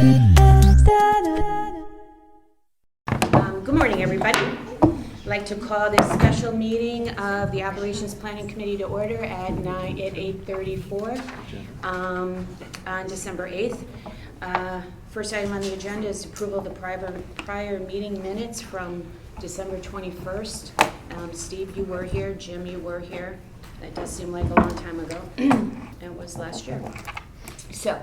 Good morning, everybody. I'd like to call this special meeting of the Operations Planning Committee to order at 8:34 on December 8th. First item on the agenda is approval of the prior meeting minutes from December 21st. Steve, you were here. Jim, you were here. That does seem like a long time ago. It was last year. So,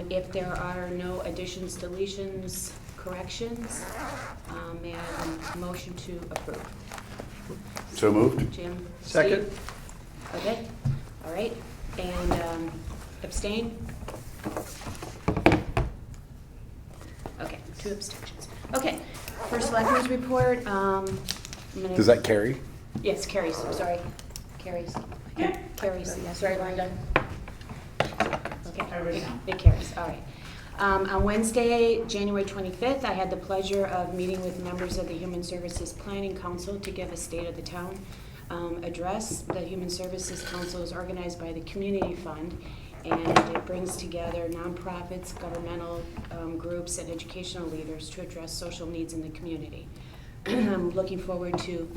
if there are no additions, deletions, corrections, may I have a motion to approve? So moved. Jim? Second. Steve? Okay, all right. And abstain? Okay, 2 abstentions. Okay, first selectmen's report. Does that carry? Yes, carries, sorry. Carries. Carries, sorry, Linda. Okay, it carries, all right. On Wednesday, January 25th, I had the pleasure of meeting with members of the Human Services Planning Council to give a State of the Town address. The Human Services Council is organized by the Community Fund, and it brings together nonprofits, governmental groups, and educational leaders to address social needs in the community. I'm looking forward to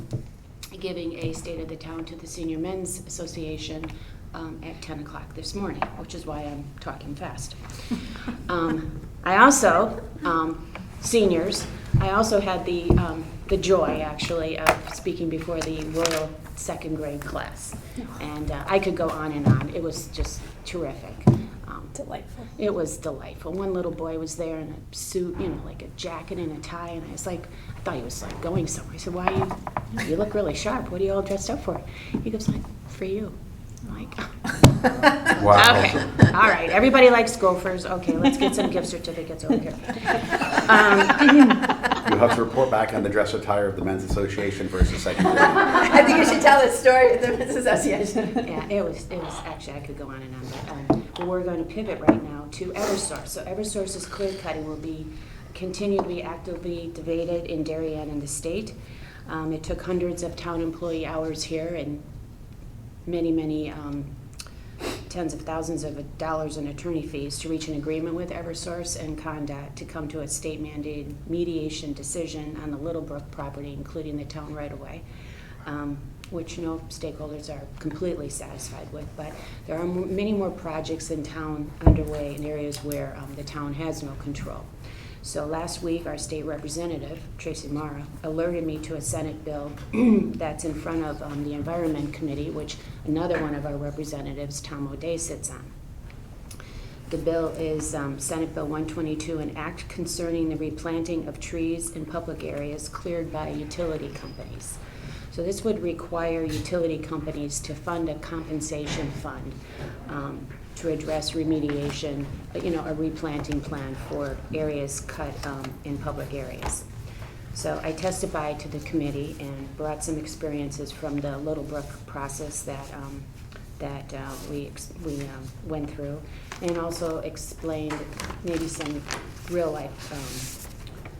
giving a State of the Town to the Senior Men's Association at 10 o'clock this morning, which is why I'm talking fast. I also, seniors, I also had the joy, actually, of speaking before the Royal second grade class. And I could go on and on. It was just terrific. Delightful. It was delightful. One little boy was there in a suit, like a jacket and a tie, and I was like, I thought he was like going somewhere. I said, why you look really sharp. What are you all dressed up for? He goes, for you. I'm like, Wow. okay, all right. Everybody likes Gophers. Okay, let's get some gift certificates over here. You'll have to report back on the dress attire of the Men's Association versus second grade. I think you should tell the story of the Men's Association. Yeah, it was actually, I could go on and on, but we're going to pivot right now to Eversource. So Eversource's clear cutting will continue to be actively debated in Darien and the state. It took hundreds of town employee hours here and many tens of thousands of dollars in attorney fees to reach an agreement with Eversource and Condat to come to a state-mandated mediation decision on the Little Brook property, including the town right-of-way, which no stakeholders are completely satisfied with. But there are many more projects in town underway in areas where the town has no control. So last week, our state representative, Tracy Mara, alerted me to a Senate bill that's in front of the Environment Committee, which another one of our representatives, Tom O'Day, sits on. The bill is Senate Bill 122, an act concerning the replanting of trees in public areas cleared by utility companies. So this would require utility companies to fund a compensation fund to address remediation, a replanting plan for areas cut in public areas. So I testified to the committee and brought some experiences from the Little Brook process that we went through, and also explained maybe some real life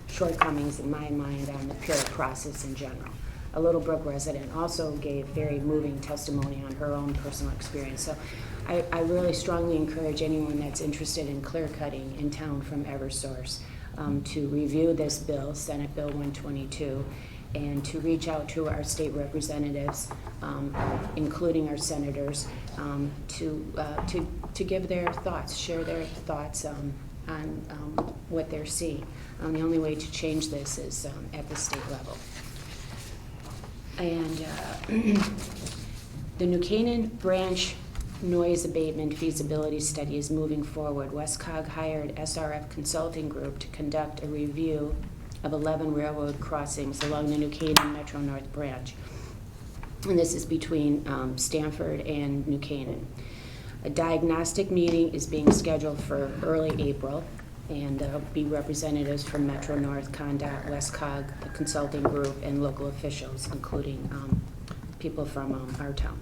shortcomings in my mind on the pure process in general. A Little Brook resident also gave very moving testimony on her own personal experience. So I really strongly encourage anyone that's interested in clear cutting in town from Eversource to review this bill, Senate Bill 122, and to reach out to our state representatives, including our senators, to give their thoughts, share their thoughts on what they're seeing. The only way to change this is at the state level. And the New Canaan branch noise abatement feasibility study is moving forward. WestCog hired SRF Consulting Group to conduct a review of 11 railroad crossings along the New Canaan Metro North branch. And this is between Stanford and New Canaan. A diagnostic meeting is being scheduled for early April, and there'll be representatives from Metro North, Condat, WestCog, the consulting group, and local officials, including people from our town.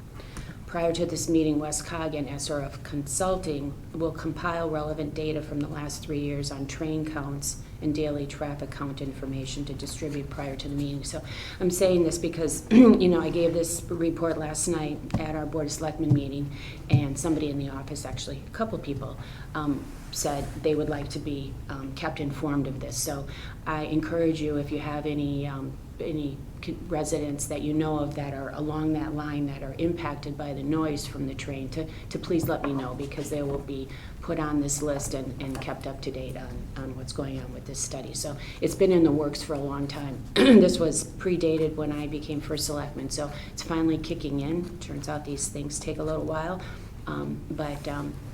Prior to this meeting, WestCog and SRF Consulting will compile relevant data from the last 3 years on train counts and daily traffic count information to distribute prior to the meeting. So I'm saying this because, I gave this report last night at our Board of Selectmen meeting, and somebody in the office, actually, a couple people, said they would like to be kept informed of this. So I encourage you, if you have any residents that you know of that are along that line that are impacted by the noise from the train, to please let me know, because they will be put on this list and kept up to date on what's going on with this study. So it's been in the works for a long time. This was predated when I became first selectman, so it's finally kicking in. Turns out these things take a little while, but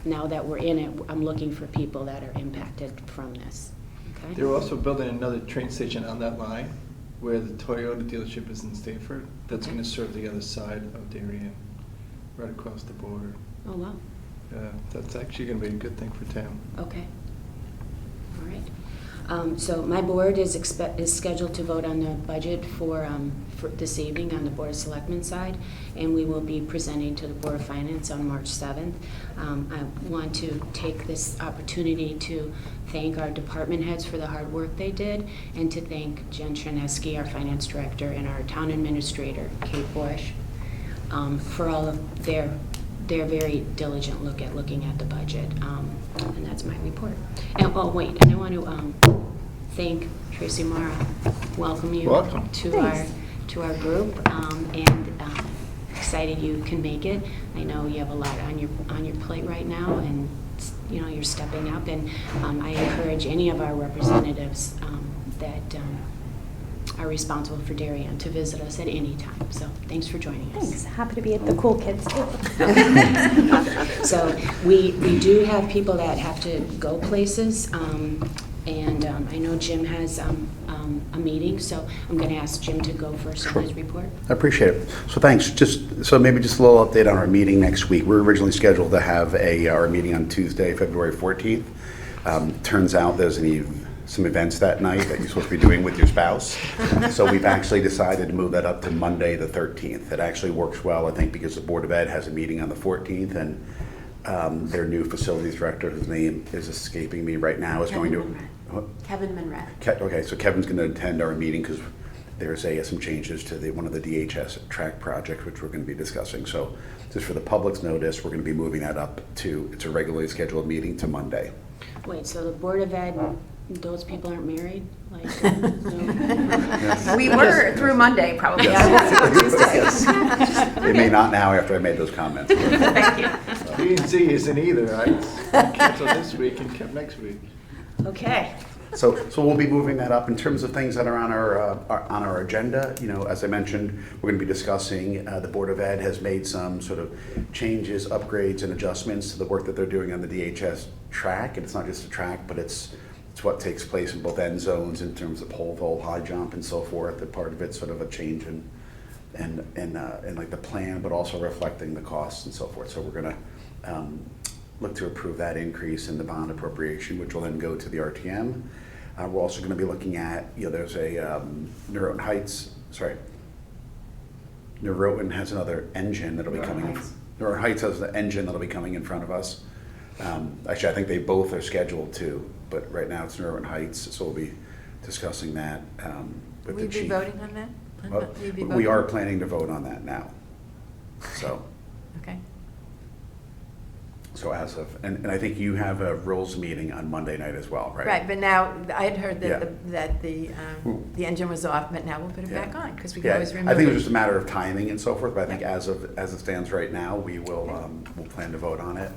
now that we're in it, I'm looking for people that are impacted from this. Okay? They're also building another train station on that line where the Toyota dealership is in Stanford. That's Okay. going to serve the other side of Darien, right across the border. Oh, wow. That's actually going to be a good thing for town. Okay. All right. So my board is scheduled to vote on the budget for this evening on the Board of Selectmen side, and we will be presenting to the Board of Finance on March 7th. I want to take this opportunity to thank our department heads for the hard work they did, and to thank Jen Chernesky, our finance director, and our town administrator, Kate Bush, for all of their very diligent looking at the budget. And that's my report. And I want to thank Tracy Mara. Welcome you Welcome. to Thanks. our group, and excited you can make it. I know you have a lot on your plate right now, and you're stepping up. And I encourage any of our representatives that are responsible for Darien to visit us at any time. So thanks for joining us. Thanks. Happy to be at the cool kids too. So we do have people that have to go places, and I know Jim has a meeting, so I'm going to ask Jim to go first on his report. I appreciate it. So thanks. Maybe just a little update on our meeting next week. We were originally scheduled to have our meeting on Tuesday, February 14th. Turns out there's some events that night that you're supposed to be doing with your spouse. So we've actually decided to move that up to Monday the 13th. It actually works well, I think, because the Board of Ed has a meeting on the 14th, and their new facilities director, whose name is escaping me right now, is going to... Kevin Monrad. Okay, so Kevin's going to attend our meeting because there's some changes to one of the DHS track projects, which we're going to be discussing. So just for the public's notice, we're going to be moving that up to, it's a regularly scheduled meeting, to Monday. Wait, so the Board of Ed, those people aren't married? Like, no? We were through Monday, probably. They may not now after I made those comments. Thank you. B and Z isn't either. I canceled this week and kept next week. Okay. So we'll be moving that up. In terms of things that are on our agenda, as I mentioned, we're going to be discussing, the Board of Ed has made some sort of changes, upgrades, and adjustments to the work that they're doing on the DHS track. And it's not just a track, but it's what takes place in both end zones in terms of pole vault, high jump, and so forth. That part of it's sort of a change in like the plan, but also reflecting the costs and so forth. So we're going to look to approve that increase in the bond appropriation, which will then go to the RTM. We're also going to be looking at, there's a Norotan has another engine that'll be coming. Norotan Heights has an engine that'll be coming in front of us. Actually, I think they both are scheduled to, but right now it's Norotan Heights, so we'll be discussing that with Will the you chief. be voting on that? Well, Will you be we voting? are planning to vote on that now. Okay. So as of, and I think you have a rules meeting on Monday night as well, right? Right, but now, I had heard Yeah. that the engine was off, but now we'll put it Yeah. back on, because we can Yeah, always remove I think it it. was just a matter of timing and so forth, but I think Yeah. as it stands right now, we'll plan to vote on it.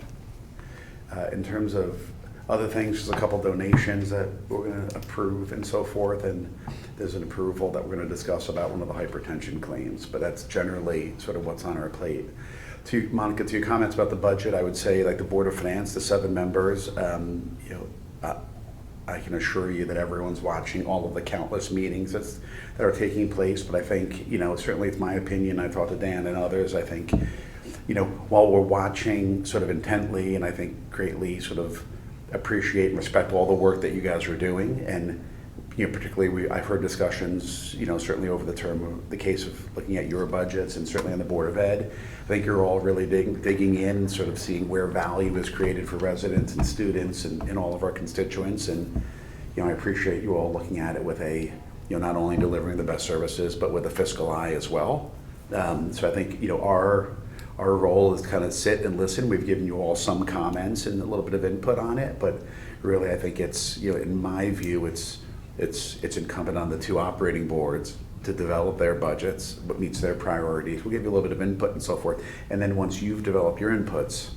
In terms of other things, there's a couple donations that we're going to approve and so forth, and there's an approval that we're going to discuss about one of the hypertension claims, but that's generally sort of what's on our plate. To Monica, to your comments about the budget, I would say, like the Board of Finance, the 7 members, I can assure you that everyone's watching all of the countless meetings that are taking place, but I think, certainly it's my opinion, I've talked to Dan and others, I think, while we're watching sort of intently, and I think greatly sort of appreciate and respect all the work that you guys are doing, and particularly I've heard discussions, certainly over the term of the case of looking at your budgets and certainly on the Board of Ed. I think you're all really digging in, sort of seeing where value is created for residents and students and all of our constituents. And, I appreciate you all looking at it with not only delivering the best services, but with a fiscal eye as well. So I think, our our role is to kind of sit and listen. We've given you all some comments and a little bit of input on it, but really I think it's, in my view, it's incumbent on the two operating boards to develop their budgets, what meets their priorities. We'll give you a little bit of input and so forth. And then once you've developed your inputs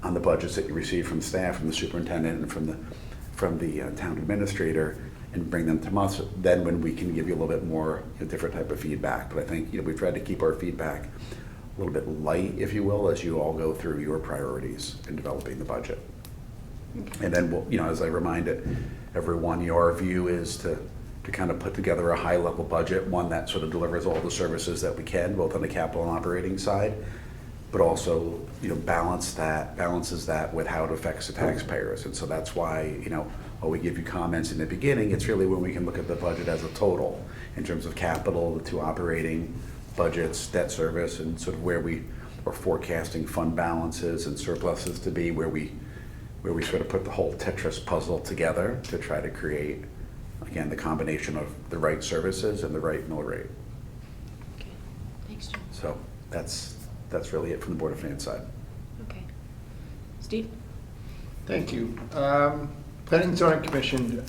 on the budgets that you receive from staff, from the superintendent, and from the town administrator, and bring them to us, then when we can give you a little bit more different type of feedback. But I think we've tried to keep our feedback a little bit light, if you will, as you all go through your priorities in developing the budget. And then we'll, as I reminded everyone, our view is to kind of put together a high level budget, one that sort of delivers all the services that we can, both on the capital and operating side, but also balances that with how it affects the taxpayers. And so that's why while we give you comments in the beginning, it's really when we can look at the budget as a total in terms of capital, the two operating budgets, debt service, and sort of where we are forecasting fund balances and surpluses to be, where we sort of put the whole Tetris puzzle together to try to create, again, the combination of the right services and the right mill rate. Okay, thanks, Jim. So that's really it from the Board of Finance side. Okay. Steve? Thank you. Planning and Zoning Commission,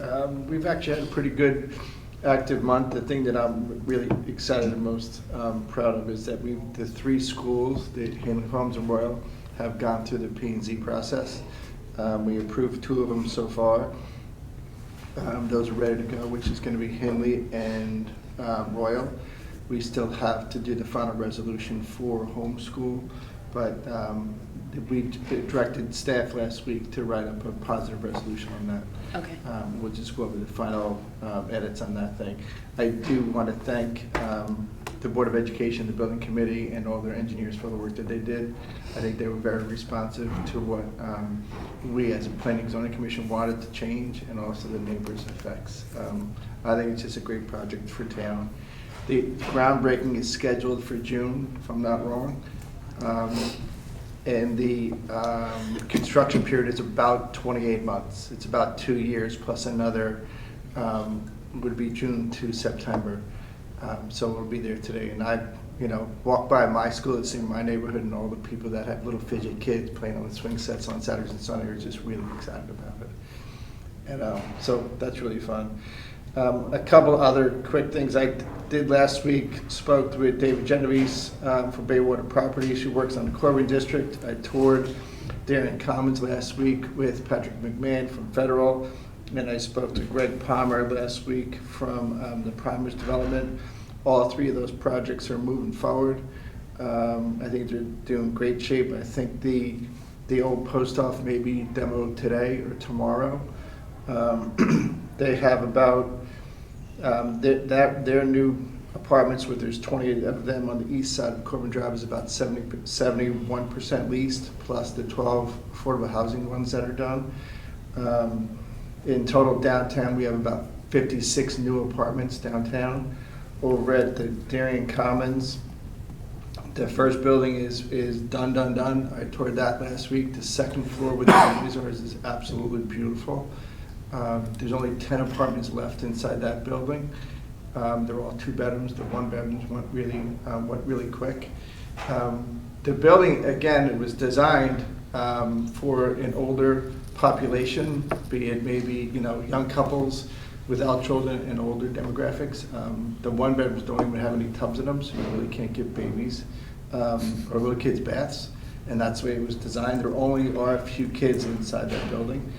we've actually had a pretty good active month. The thing that I'm really excited and most proud of is that the three schools, the Hinley, Holmes, and Royal, have gone through the P&Z process. We approved 2 of them so far. Those are ready to go, which is going to be Hinley and Royal. We still have to do the final resolution for homeschool, but we directed staff last week to write up a positive resolution on that. Okay. We'll just go over the final edits on that thing. I do want to thank the Board of Education, the Building Committee, and all their engineers for the work that they did. I think they were very responsive to what we as a Planning and Zoning Commission wanted to change, and also the neighbors' effects. I think it's just a great project for town. The groundbreaking is scheduled for June, if I'm not wrong. And the construction period is about 28 months. It's about 2 years plus another, would be June to September. So we'll be there today. And I, walk by my school, it's in my neighborhood, and all the people that have little fidget kids playing on the swing sets on Saturdays and Sundays are just really excited about it. And so that's really fun. A couple other quick things I did last week. Spoke with David Genovese from Baywater Properties, who works on the Corbin District. I toured Darien Commons last week with Patrick McMahon from Federal, and I spoke to Greg Palmer last week from the Primers Development. All 3 of those projects are moving forward. I think they're doing great shape. I think the old post office may be demoed today or tomorrow. They have about their new apartments, where there's 20 of them on the east side of Corbin Drive, is about 71% leased, plus the 12 affordable housing ones that are done. In total downtown, we have about 56 new apartments downtown. Over at the Darien Commons, the first building is done. I toured that last week. The second floor with the resort is absolutely beautiful. There's only 10 apartments left inside that building. They're all 2 bedrooms. The 1 bedrooms went really quick. The building, again, it was designed for an older population, be it maybe young couples without children and older demographics. The 1 bedrooms don't even have any tubs in them, so you really can't give babies or little kids baths. And that's the way it was designed. There only are a few kids inside that building.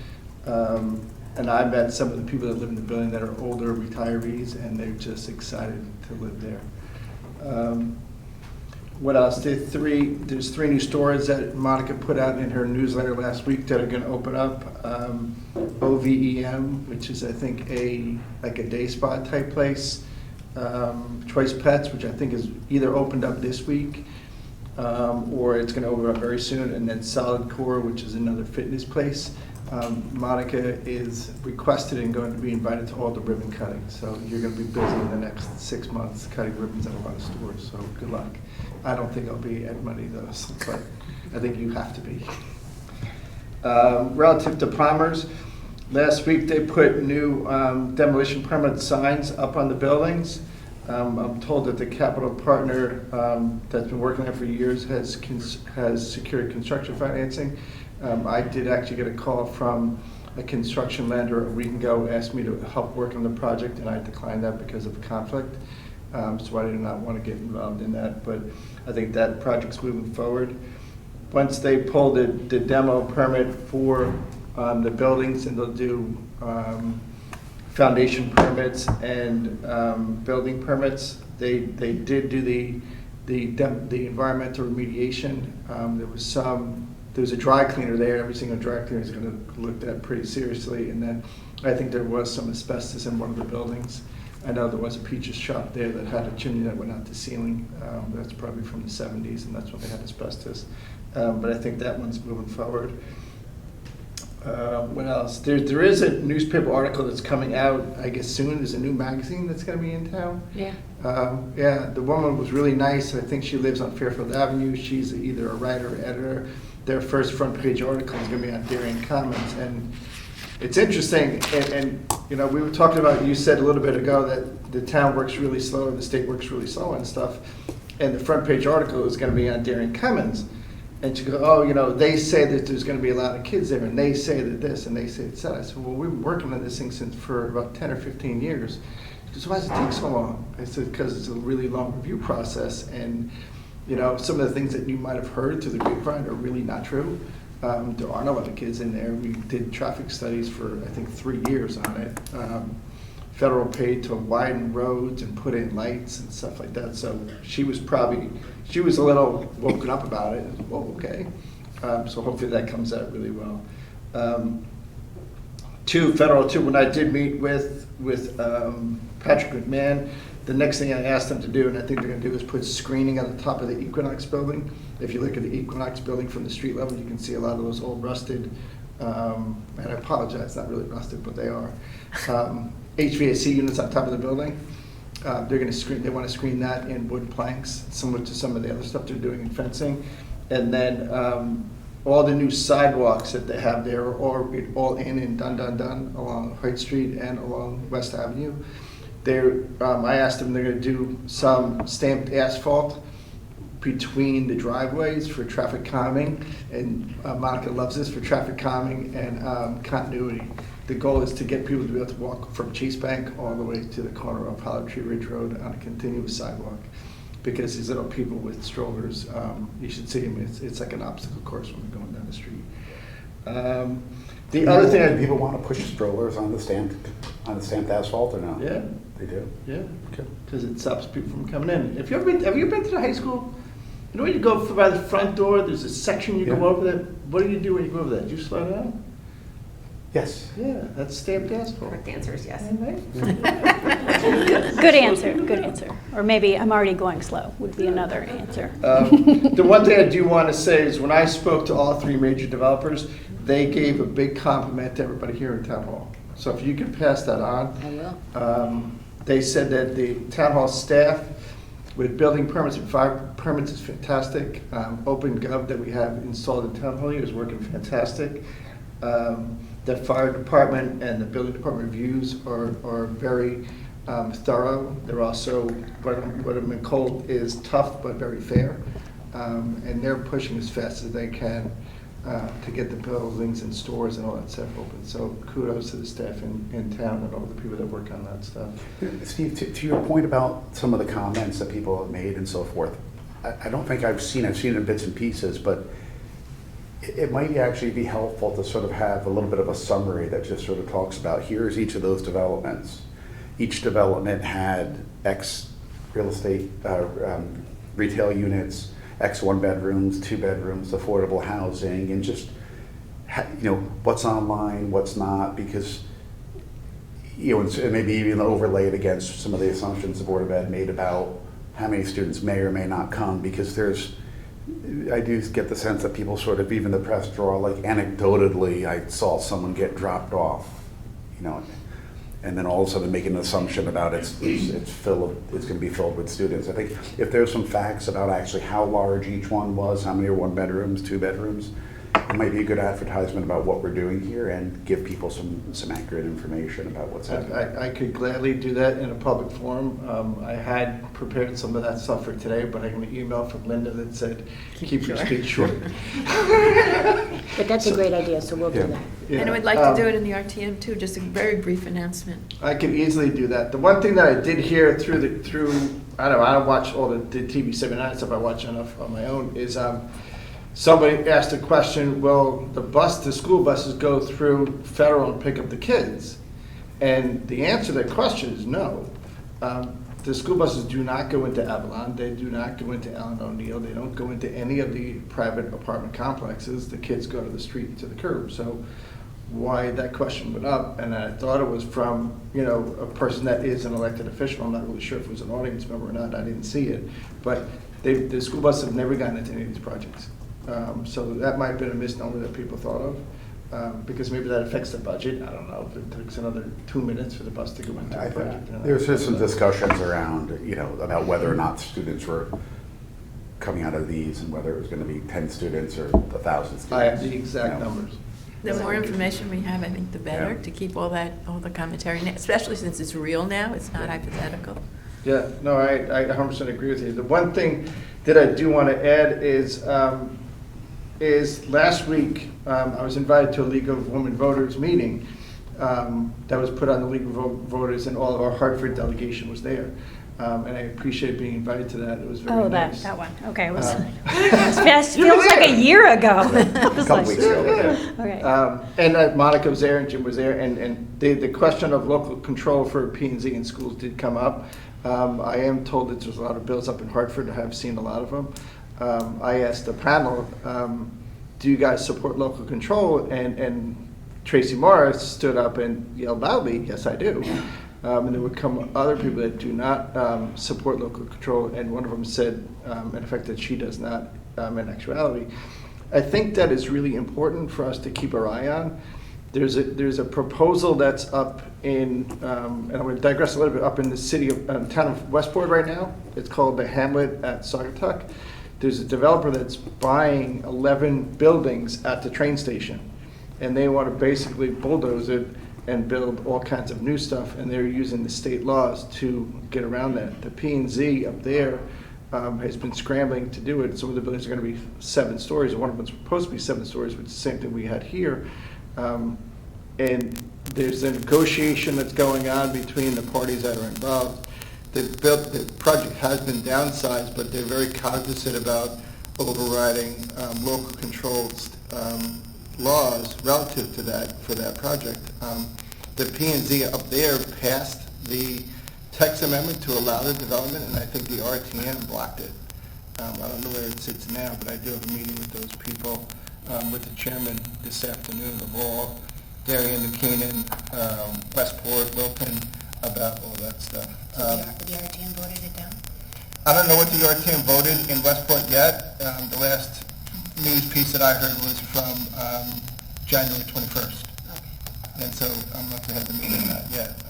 And I met some of the people that live in the building that are older retirees, and they're just excited to live there. What else? There's 3 new stores that Monica put out in her newsletter last week that are going to open up. OVEM, which is I think a day spa type place. Choice Pets, which I think is either opened up this week or it's going to open up very soon, and then Solid Core, which is another fitness place. Monica is requested and going to be invited to all the ribbon cutting. So you're going to be busy in the next 6 months cutting ribbons at a lot of stores. So good luck. I don't think I'll be at many of those, but I think you have to be. Relative to primers, last week they put new demolition permit signs up on the buildings. I'm told that the capital partner that's been working on it for years has secured construction financing. I did actually get a call from a construction lender a week ago, asked me to help work on the project, and I declined that because of conflict. So I did not want to get involved in that, but I think that project's moving forward. Once they pull the demo permit for the buildings, and they'll do foundation permits and building permits. They did do the environmental remediation. There was a dry cleaner there. Every single dry cleaner is going to look at pretty seriously. And then I think there was some asbestos in one of the buildings. I know there was a Peaches shop there that had a chimney that went out to ceiling. That's probably from the 70s, and that's when they had asbestos. But I think that one's moving forward. What else? There is a newspaper article that's coming out, I guess soon. There's a new magazine that's going to be in town. Yeah. Yeah, the woman was really nice. I think she lives on Fairfield Avenue. She's either a writer or editor. Their first front page article is going to be on Darien Commons. And it's interesting. And you know, we were talking about, you said a little bit ago that the town works really slow and the state works really slow and stuff. And the front page article is going to be on Darien Commons. And she goes, oh, you know, they say that there's going to be a lot of kids there, and they say that this, and they say that. I said, well, we've been working on this thing for about 10 or 15 years. She goes, why does it take so long? I said, because it's a really long review process, and, you know, some of the things that you might have heard through the grapevine are really not true. There aren't a lot of kids in there. We did traffic studies for, I think, 3 years on it. Federal paid to widen roads and put in lights and stuff like that. So she was a little woken up about it. Well, okay. So hopefully that comes out really well. When I did meet with Patrick McMahon, the next thing I asked them to do, and I think they're going to do, is put screening on the top of the Equinox building. If you look at the Equinox building from the street level, you can see a lot of those old rusted, and I apologize, not really rusted, but they are. HVAC units on top of the building. They're going to screen. They want to screen that in wood planks, similar to some of the other stuff they're doing in fencing. And then all the new sidewalks that they have there are all in and done along Haight Street and along West Avenue. I asked them, they're going to do some stamped asphalt between the driveways for traffic calming, and Monica loves this, for traffic calming and continuity. The goal is to get people to be able to walk from Chase Bank all the way to the corner of Hollow Tree Ridge Road on a continuous sidewalk. Because these little people with strollers, you should see them, it's like an obstacle course when they're going down the street. The other thing, people want to push strollers on the stamped asphalt or no? Yeah. They do? Yeah, Okay. because it stops people from coming in. Have you been to the high school? You know when you go by the front door, there's a section you Yeah. go over there. What do you do when you go over there? Do you slow down? Yes. Yeah, that's stamped asphalt. Correct answers, yes. Good answer. Or maybe I'm already going slow would be another answer. The one thing I do want to say is when I spoke to all three major developers, they gave a big compliment to everybody here in Town Hall. So if you could pass that on. I will. They said that the Town Hall staff with building permits and fire permits is fantastic. OpenGov that we have installed in Town Hall here is working fantastic. The fire department and the building department reviews are very thorough. They're also, what I've been called is tough but very fair. And they're pushing as fast as they can to get the buildings and stores and all that stuff open. So kudos to the staff in town and all the people that work on that stuff. Steve, to your point about some of the comments that people have made and so forth, I don't think I've seen it in bits and pieces, but it might actually be helpful to sort of have a little bit of a summary that just sort of talks about, here's each of those developments. Each development had X real estate, retail units, X 1-bedrooms, 2-bedrooms, affordable housing, and just, what's online, what's not, because, and maybe even overlay it against some of the assumptions the Board of Ed made about how many students may or may not come, because I do get the sense that people sort of, even the press draw, like anecdotally, I saw someone get dropped off, and then all of a sudden make an assumption about it's going to be filled with students. I think if there's some facts about actually how large each one was, how many are 1-bedrooms, 2-bedrooms, it might be a good advertisement about what we're doing here and give people some accurate information about what's happening. I could gladly do that in a public forum. I had prepared some of that stuff for today, but I got an email from Linda that said, keep your speech short. But that's a great idea, so we'll do Yeah. that. Yeah. And I would like to do it in the RTM too, just a very brief announcement. I could easily do that. The one thing that I did hear through I don't watch all the TV 79 stuff. I watch enough on my own. Is somebody asked a question? Will the school buses go through Federal and pick up the kids? And the answer to that question is no. The school buses do not go into Avalon. They do not go into Allen O'Neill. They don't go into any of the private apartment complexes. The kids go to the street, to the curb. So why that question went up, and I thought it was from, a person that is an elected official. I'm not really sure if it was an audience member or not. I didn't see it. But the school buses have never gotten into any of these projects. So that might have been a misnomer that people thought of. Because maybe that affects the budget. I don't know if it takes another 2 minutes for the bus to go into the project. There's just some discussions around, about whether or not students were coming out of these and whether it was going to be 10 students or 1,000 students. I have the exact numbers. The more information we have, I think the better, Yeah. to keep all the commentary, especially since it's real now, it's not hypothetical. Yeah, no, I 100% agree with you. The one thing that I do want to add is last week, I was invited to a League of Women Voters meeting that was put on the League of Voters, and all of our Hartford delegation was there. And I appreciate being invited to that. It was very Oh, nice. that one. Okay, it was, Um, it You were feels like there. a year ago. I was Couple like, weeks ago. Okay. And Monica was there and Jim was there, and the question of local control for P&Z in schools did come up. I am told that there's a lot of bills up in Hartford. I have seen a lot of them. I asked the panel, do you guys support local control? And Tracy Morris stood up and yelled loudly, yes, I do. And there would come other people that do not support local control, and one of them said, in effect, that she does not in actuality. I think that is really important for us to keep our eye on. There's a proposal that's up in, and I'm going to digress a little bit, up in the town of Westport right now. It's called the Hamlet at Saugatuck. There's a developer that's buying 11 buildings at the train station, and they want to basically bulldoze it and build all kinds of new stuff, and they're using the state laws to get around that. The P&Z up there has been scrambling to do it. Some of the buildings are going to be 7 stories, and one of them's supposed to be 7 stories, which is the same thing we had here. And there's a negotiation that's going on between the parties that are involved. The project has been downsized, but they're very cognizant about overriding local controlled laws relative to that for that project. The P&Z up there passed the text amendment to allow the development, and I think the RTM blocked it. I don't know where it sits now, but I do have a meeting with those people, with the chairman this afternoon of all, Darien, McKeenan, Westport, Wilton, about all that stuff. The RTM voted it down? I don't know what the RTM voted in Westport yet. The last news piece that I heard was from January 21st. Okay. And so I'm not going to have the meeting on that yet.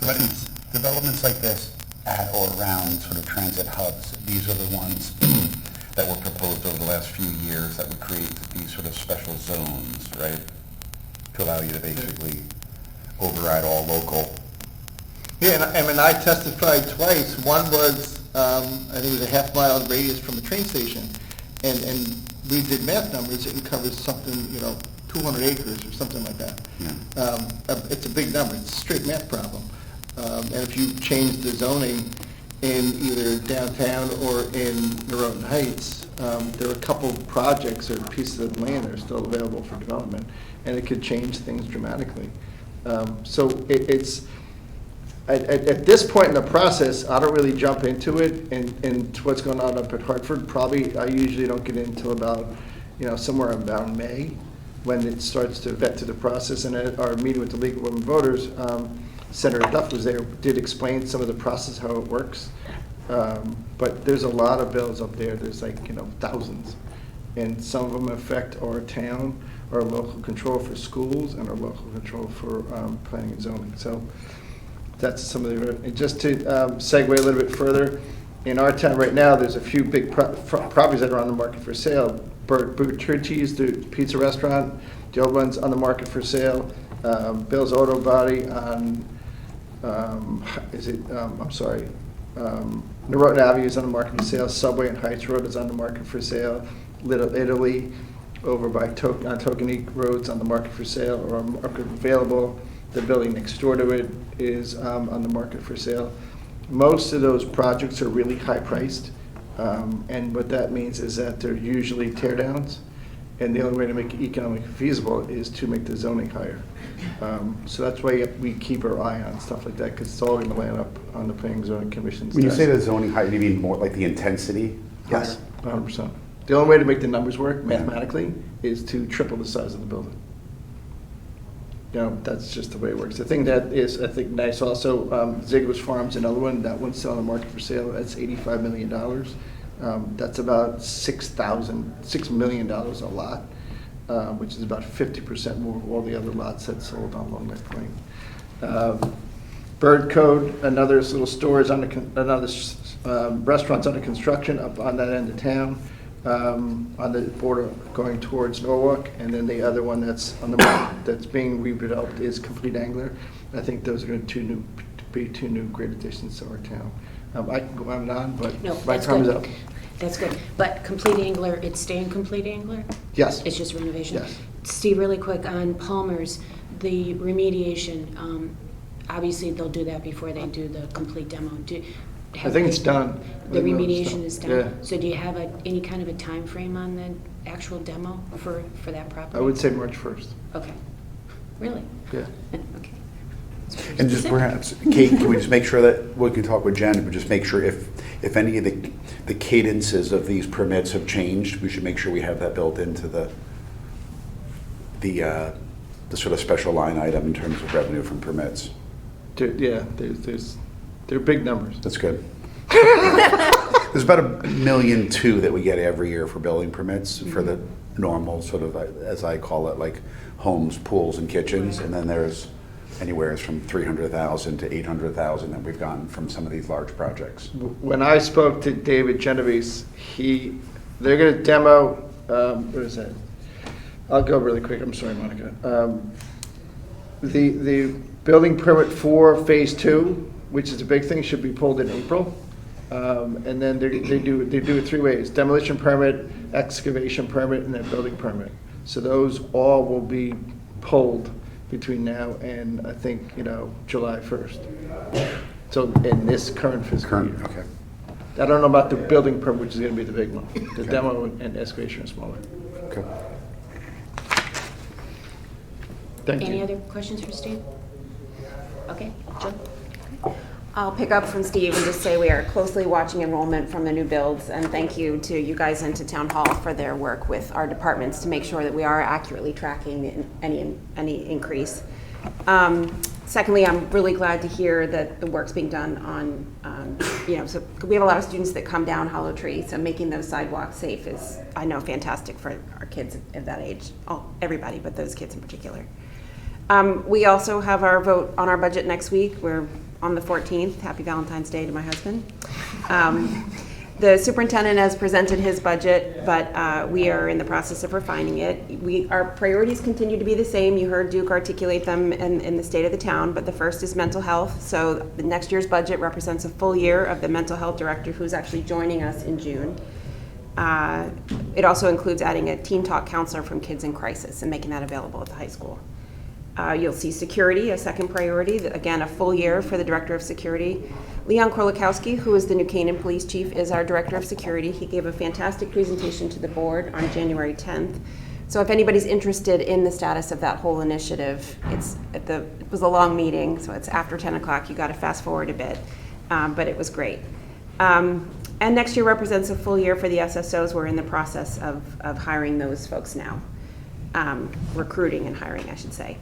But it's, Developments like this at or around sort of transit hubs, these are the ones that were proposed over the last few years that would create these sort of special zones, right? To allow you to basically override all local. yeah, and I testified twice. One was, I think it was a half-mile radius from a train station. And we did math numbers, it covers something, 200 acres or something like that. Yeah. It's a big number, it's a straight math problem. And if you change the zoning in either downtown or in Norotan Heights, there are a couple projects or pieces of land that are still available for development, and it could change things dramatically. So it's, at this point in the process, I don't really jump into it and to what's going on up at Hartford. Probably, I usually don't get into about, somewhere about May, when it starts to vet to the process. And at our meeting with the League of Women Voters, Senator Duff was there, did explain some of the process, how it works. But there's a lot of bills up there. There's thousands. And some of them affect our town, our local control for schools, and our local control for planning and zoning. So that's some of the, and just to segue a little bit further, in our town right now, there's a few big properties that are on the market for sale. Bertucci's, the pizza restaurant, the old one's on the market for sale. Bill's Auto Body on, Norotan Avenue is on the market for sale. Subway and Heights Road is on the market for sale. Little Italy over by on Tokenique Road's on the market for sale or on market available. The building next door to it is on the market for sale. Most of those projects are really high priced. And what that means is that they're usually tear downs. And the only way to make it economically feasible is to make the zoning higher. So that's why we keep our eye on stuff like that, because it's all going to land up on the planning zoning commission's When you desk. say the zoning height, you mean more like the intensity? Yes, 100%. The only way to make the numbers work mathematically is to triple the size of the building. That's just the way it works. The thing that is, I think, nice also, Ziegler's Farm's another one. That one's still on the market for sale. That's $85 million. That's about $6 million a lot, which is about 50% more of all the other lots that sold on Long Lake Plain. Bird Code, another little store is another restaurant's under construction up on that end of town, on the border going towards Norwalk, and then the other one that's on the that's being redeveloped is Complete Angler. I think those are going to be two new great additions to our town. I can go on and on, but No, my that's time is good. up. That's good. But Complete Angler, it's staying Complete Angler? Yes. It's just renovation? Yes. Steve, really quick, on Palmer's, the remediation, obviously they'll do that before they do the complete demo. I think it's done. The remediation is done? Yeah. So do you have any kind of a time frame on the actual demo for that property? I would say March 1st. Okay. Really? Yeah. Okay. And just perhaps, Kate, can we just make sure that, we can talk with Jen, but just make sure if any of the cadences of these permits have changed, we should make sure we have that built into the sort of special line item in terms of revenue from permits. They're big numbers. That's good. There's about $1.2 million that we get every year for building permits for the normal sort of, as I call it, like homes, pools, and kitchens, and then there's anywhere from $300,000 to $800,000 that we've gotten from some of these large projects. When I spoke to David Genovese, they're going to demo, what is that? I'll go really quick. I'm sorry, Monica. The building permit for phase 2, which is a big thing, should be pulled in April. And then they do it 3 ways: demolition permit, excavation permit, and then building permit. So those all will be pulled between now and I think July 1st. So in this current fiscal year. Okay. I don't know about the building permit, which is going to be the big one. The demo and excavation are smaller. Okay. Thank you. Any other questions for Steve? Okay, Jill? I'll pick up from Steve and just say we are closely watching enrollment from the new builds, and thank you to you guys and to Town Hall for their work with our departments to make sure that we are accurately tracking any increase. Secondly, I'm really glad to hear that the work's being done on, so we have a lot of students that come down Hollow Tree, so making those sidewalks safe is, I know, fantastic for our kids of that age, everybody, but those kids in particular. We also have our vote on our budget next week. We're on the 14th. Happy Valentine's Day to my husband. The superintendent has presented his budget, but we are in the process of refining it. Our priorities continue to be the same. You heard Duke articulate them in the state of the town, but the first is mental health. So the next year's budget represents a full year of the mental health director, who's actually joining us in June. It also includes adding a teen talk counselor from Kids in Crisis and making that available at the high school. You'll see security, a second priority, again, a full year for the Director of Security. Leon Korlikowski, who is the New Canaan Police Chief, is our Director of Security. He gave a fantastic presentation to the board on January 10th. So if anybody's interested in the status of that whole initiative, it was a long meeting, so it's after 10 o'clock. You got to fast forward a bit, but it was great. And next year represents a full year for the SSOs. We're in the process of hiring those folks now, recruiting and hiring, I should say.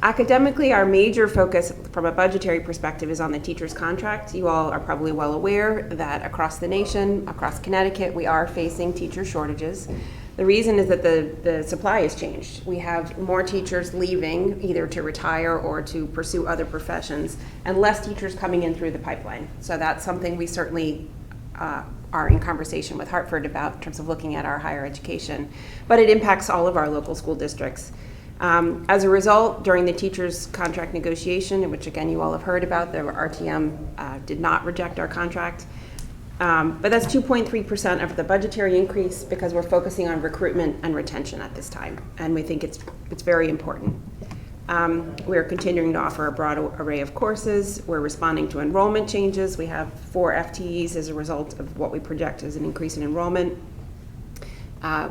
Academically, our major focus from a budgetary perspective is on the teacher's contract. You all are probably well aware that across the nation, across Connecticut, we are facing teacher shortages. The reason is that the supply has changed. We have more teachers leaving, either to retire or to pursue other professions, and less teachers coming in through the pipeline. So that's something we certainly are in conversation with Hartford about in terms of looking at our higher education. But it impacts all of our local school districts. As a result, during the teachers' contract negotiation, which again you all have heard about, the RTM did not reject our contract. But that's 2.3% of the budgetary increase because we're focusing on recruitment and retention at this time, and we think it's very important. We're continuing to offer a broad array of courses. We're responding to enrollment changes. We have 4 FTEs as a result of what we project as an increase in enrollment.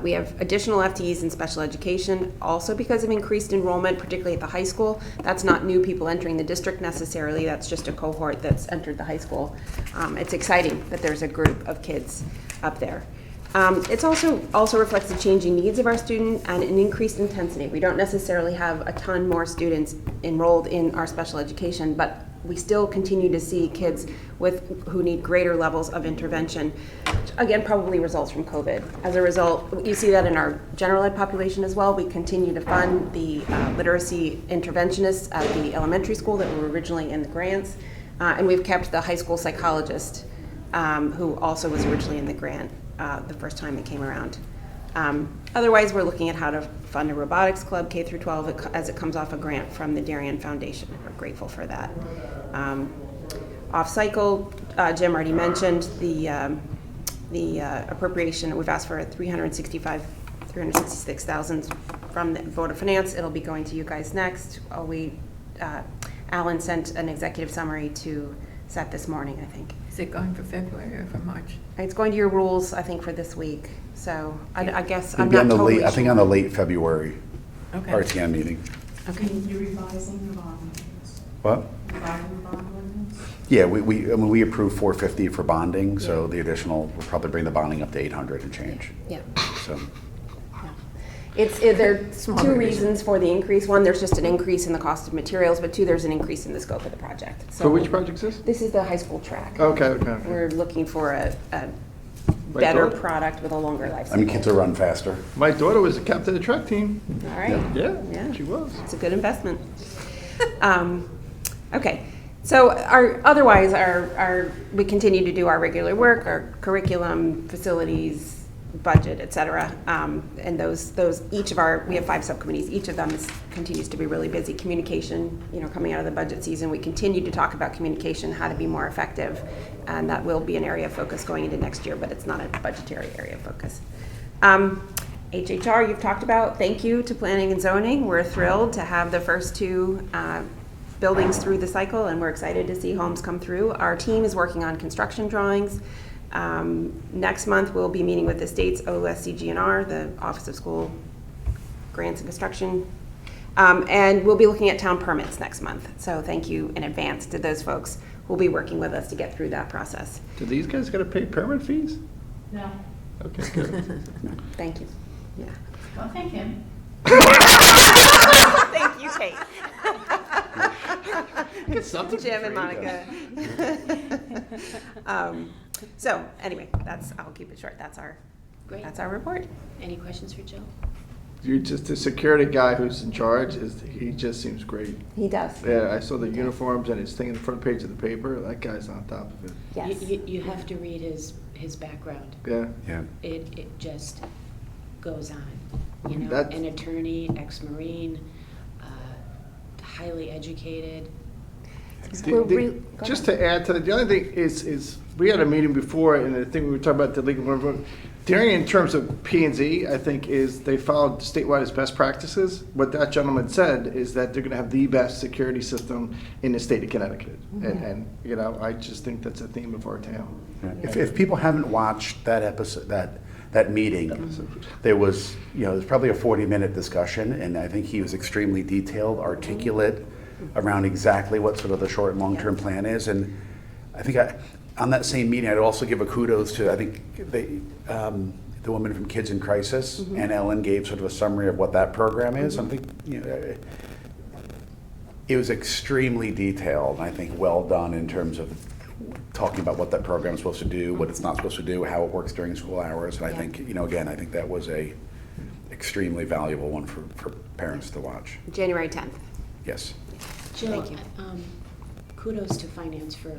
We have additional FTEs in special education, also because of increased enrollment, particularly at the high school. That's not new people entering the district necessarily, that's just a cohort that's entered the high school. It's exciting that there's a group of kids up there. It's also reflects the changing needs of our student and an increased intensity. We don't necessarily have a ton more students enrolled in our special education, but we still continue to see kids who need greater levels of intervention. Again, probably results from COVID. As a result, you see that in our general ed population as well. We continue to fund the literacy interventionists at the elementary school that were originally in the grants. And we've kept the high school psychologist who also was originally in the grant the first time it came around. Otherwise, we're looking at how to fund a robotics club K through 12 as it comes off a grant from the Darien Foundation. We're grateful for that. Off cycle, Jim already mentioned the appropriation. We've asked for $366,000 from the Board of Finance. It'll be going to you guys next. Alan sent an executive summary to Seth this morning, I think. Is it going for February or for March? It's going to your rules, I think, for this week. So I guess It'll I'm be not on the totally late, I think sure. on the late February Okay. RTM meeting. Okay. You're revising the bond ordinance? What? Revising the bond ordinance? Yeah, I mean, we approved 450 for bonding, so the additional, we'll probably bring the bonding up to 800 and change. Yeah. So, There are Small two revision. reasons for the increase. One, there's just an increase in the cost of materials, but two, there's an increase in the scope of the project. For which project is this? This is the high school track. Okay. We're looking for a My better daughter- product with a longer life I cycle. mean, kids will run faster. My daughter was the captain of the track team. All right. Yeah, Yeah. she was. It's a good investment. Okay, so otherwise, we continue to do our regular work, our curriculum, facilities, budget, et cetera. And we have 5 subcommittees. Each of them continues to be really busy. Communication, coming out of the budget season, we continue to talk about communication, how to be more effective, and that will be an area of focus going into next year, but it's not a budgetary area of focus. HHR, you've talked about. Thank you to Planning and Zoning. We're thrilled to have the first 2 buildings through the cycle, and we're excited to see homes come through. Our team is working on construction drawings. Next month, we'll be meeting with the state's OSCGNR, the Office of School Grants and Construction, and we'll be looking at town permits next month. So thank you in advance to those folks who will be working with us to get through that process. Do these guys got to pay permit fees? No. Okay, good. Thank you. Yeah. Well, thank him. Thank you, Kate. Get something for Jim and free, Monica. So anyway, I'll keep it short. That's our report. Any questions for Jill? You're just the security guy who's in charge. He just seems great. He does. Yeah, I saw the uniforms and his thing in the front page of the paper. That guy's on top of it. Yes. You have to read his background. Yeah. Yeah. It just goes on. That's- An attorney, ex-Marine, highly educated. Just to add to that, the other thing is we had a meeting before, and the thing we were talking about the legal environment. Darien, in terms of P&Z, I think they followed statewide as best practices. What that gentleman said is that they're going to have the best security system in the state of Connecticut, and I just think that's a theme of our town. If people haven't watched that episode, that meeting, there was probably a 40-minute discussion, and I think he was extremely detailed, articulate around exactly what sort of the short and long-term plan is. And I think on that same meeting, I'd also give a kudos to, I think, the woman from Kids in Crisis, and Ellen gave sort of a summary of what that program is. I think it was extremely detailed, and I think well done in terms of talking about what that program is supposed to do, what it's not supposed to do, how it works during school hours. And I think, again, I think that was a extremely valuable one for parents to watch. January 10th. Yes. Jill, Thank you. kudos to finance for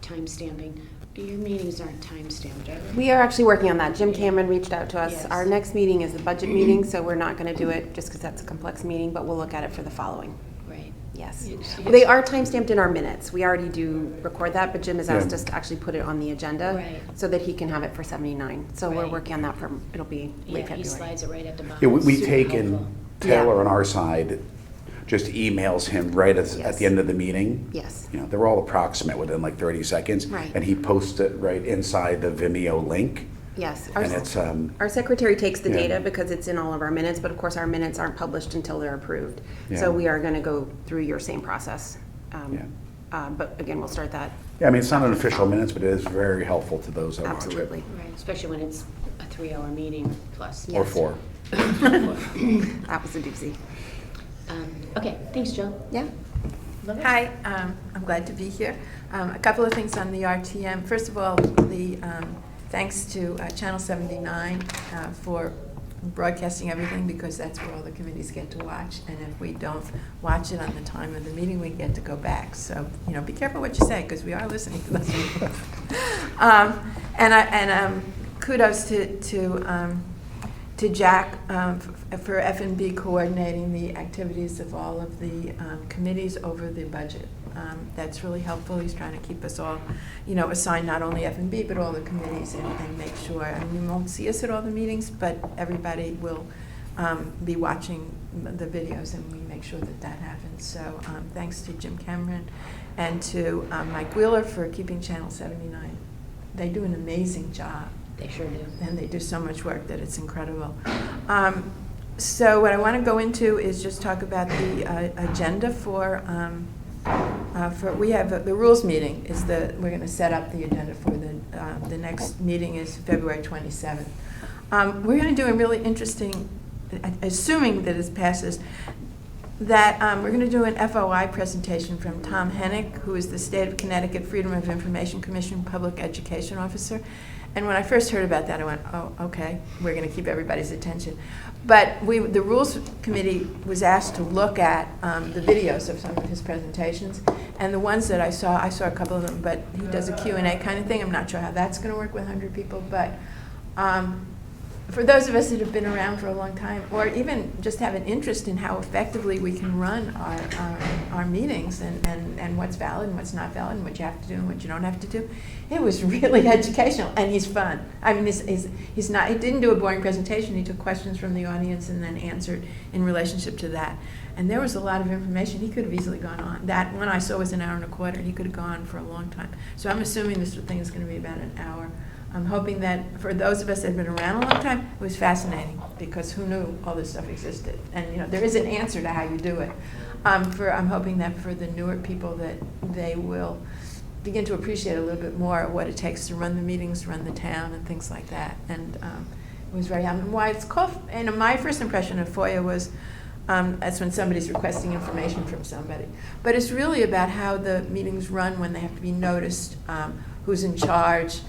time stamping. Your meetings aren't time-stamped, are they? We are actually working on that. Jim Cameron reached out to us. Yes. Our next meeting is a budget meeting, so we're not going to do it just because that's a complex meeting, but we'll look at it for the following. Right. Yes. It's- They are time-stamped in our minutes. We already do record that, but Jim has asked Yeah. us to actually put it on the agenda Right. so that he can have it for 79. So we're Right. working on that for, it'll be late Yeah, he February. slides it right at the bottom. Yeah, we Super take helpful. in, Taylor on our side just emails him right at Yes. the end of the meeting. Yes. You know, they're all approximate within like 30 seconds. Right. And he posts it right inside the Vimeo link. Yes. And it's, Our secretary takes the Yeah. data because it's in all of our minutes, but of course our minutes aren't published until they're approved. Yeah. So we are going to go through your same process. Yeah. But again, we'll start that. yeah, I mean, it's not an official minutes, but it is very helpful to those that watch it. Absolutely. Right, especially when it's a 3-hour meeting plus. Or Yes. 4. That was a doozy. Okay, thanks, Jill. Yeah. Lois? Hi, I'm glad to be here. A couple of things on the RTM. First of all, the thanks to Channel 79 for broadcasting everything, because that's where all the committees get to watch. And if we don't watch it on the time of the meeting, we get to go back. So, you know, be careful what you say, because we are listening to those meetings. And kudos to Jack for F&B coordinating the activities of all of the committees over the budget. That's really helpful. He's trying to keep us all, you know, assigned not only F&B, but all the committees, and make sure. I mean, you won't see us at all the meetings, but everybody will be watching the videos, and we make sure that that happens. So thanks to Jim Cameron and to Mike Wheeler for keeping Channel 79. They do an amazing job. They sure do. And they do so much work that it's incredible. So what I want to go into is just talk about the agenda for we have the rules meeting we're going to set up the agenda for the next meeting is February 27th. We're going to do a really interesting, assuming that it passes, that we're going to do an FOI presentation from Tom Hennick, who is the State of Connecticut Freedom of Information Commission Public Education Officer. And when I first heard about that, I went, oh, okay, we're going to keep everybody's attention. But the Rules Committee was asked to look at the videos of some of his presentations. And the ones that I saw a couple of them, but he does a Q&A kind of thing. I'm not sure how that's going to work with 100 people. But for those of us that have been around for a long time, or even just have an interest in how effectively we can run our meetings, and what's valid and what's not valid, and what you have to do and what you don't have to do, it was really educational, and he's fun. I mean, he's not. He didn't do a boring presentation. He took questions from the audience and then answered in relationship to that. And there was a lot of information. He could have easily gone on. That one I saw was an hour and a quarter, and he could have gone for a long time. So I'm assuming this thing is going to be about an hour. I'm hoping that for those of us that have been around a long time, it was fascinating, because who knew all this stuff existed? And you know, there is an answer to how you do it. I'm hoping that for the newer people, that they will begin to appreciate a little bit more what it takes to run the meetings, run the town, and things like that. And it was very why it's called. And my first impression of FOIA was that's when somebody's requesting information from somebody. But it's really about how the meetings run when they have to be noticed, who's in charge.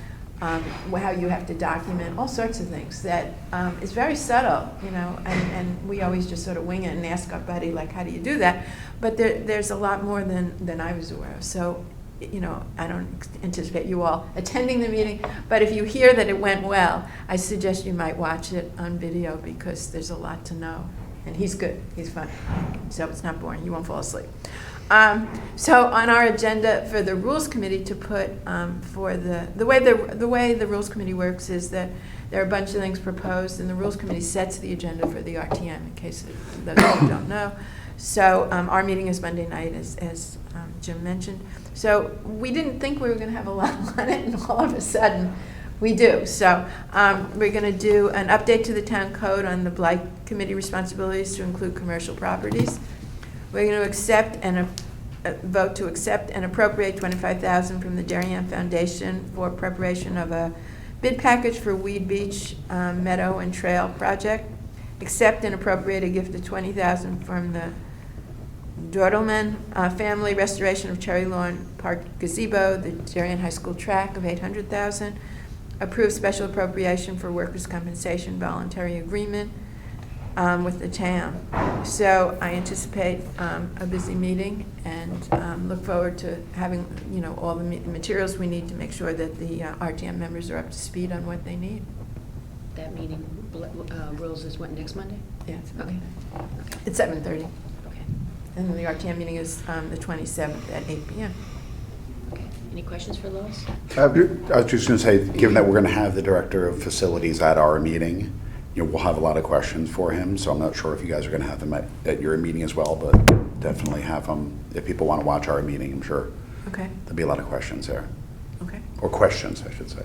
How you have to document, all sorts of things that is very subtle, you know, and we always just sort of wing it and ask our buddy, like, how do you do that? But there's a lot more than I was aware of. So, you know, I don't anticipate you all attending the meeting, but if you hear that it went well, I suggest you might watch it on video, because there's a lot to know. And he's good, he's fun, so it's not boring, you won't fall asleep. So on our agenda for the Rules Committee to put for the way the Rules Committee works is that there are a bunch of things proposed, and the Rules Committee sets the agenda for the RTM, in case those of you don't know. So our meeting is Monday night, as Jim mentioned. So we didn't think we were going to have a lot on it, and all of a sudden we do. So we're going to do an update to the town code on the Blight Committee responsibilities to include commercial properties. We're going to accept and vote to accept and appropriate $25,000 from the Darien Foundation for preparation of a bid package for Weed Beach Meadow and Trail project. Accept and appropriate a gift of $20,000 from the Dortelman family restoration of Cherry Lawn Park gazebo, the Darien High School track of $800,000. Approve special appropriation for workers' compensation voluntary agreement. with the town. So I anticipate a busy meeting and look forward to having, all the materials we need to make sure that the RTM members are up to speed on what they need. That meeting, rules is what, next Monday? Yeah, it's Okay. okay. It's 7:30. Okay. And the RTM meeting is the 27th at 8 p.m. Okay. Any questions for Lois? I was just going to say, given that we're going to have the director of facilities at our meeting, we'll have a lot of questions for him, so I'm not sure if you guys are going to have them at your meeting as well, but definitely have them, if people want to watch our meeting, I'm sure Okay, there'll be a lot of questions there, okay. or questions, I should say.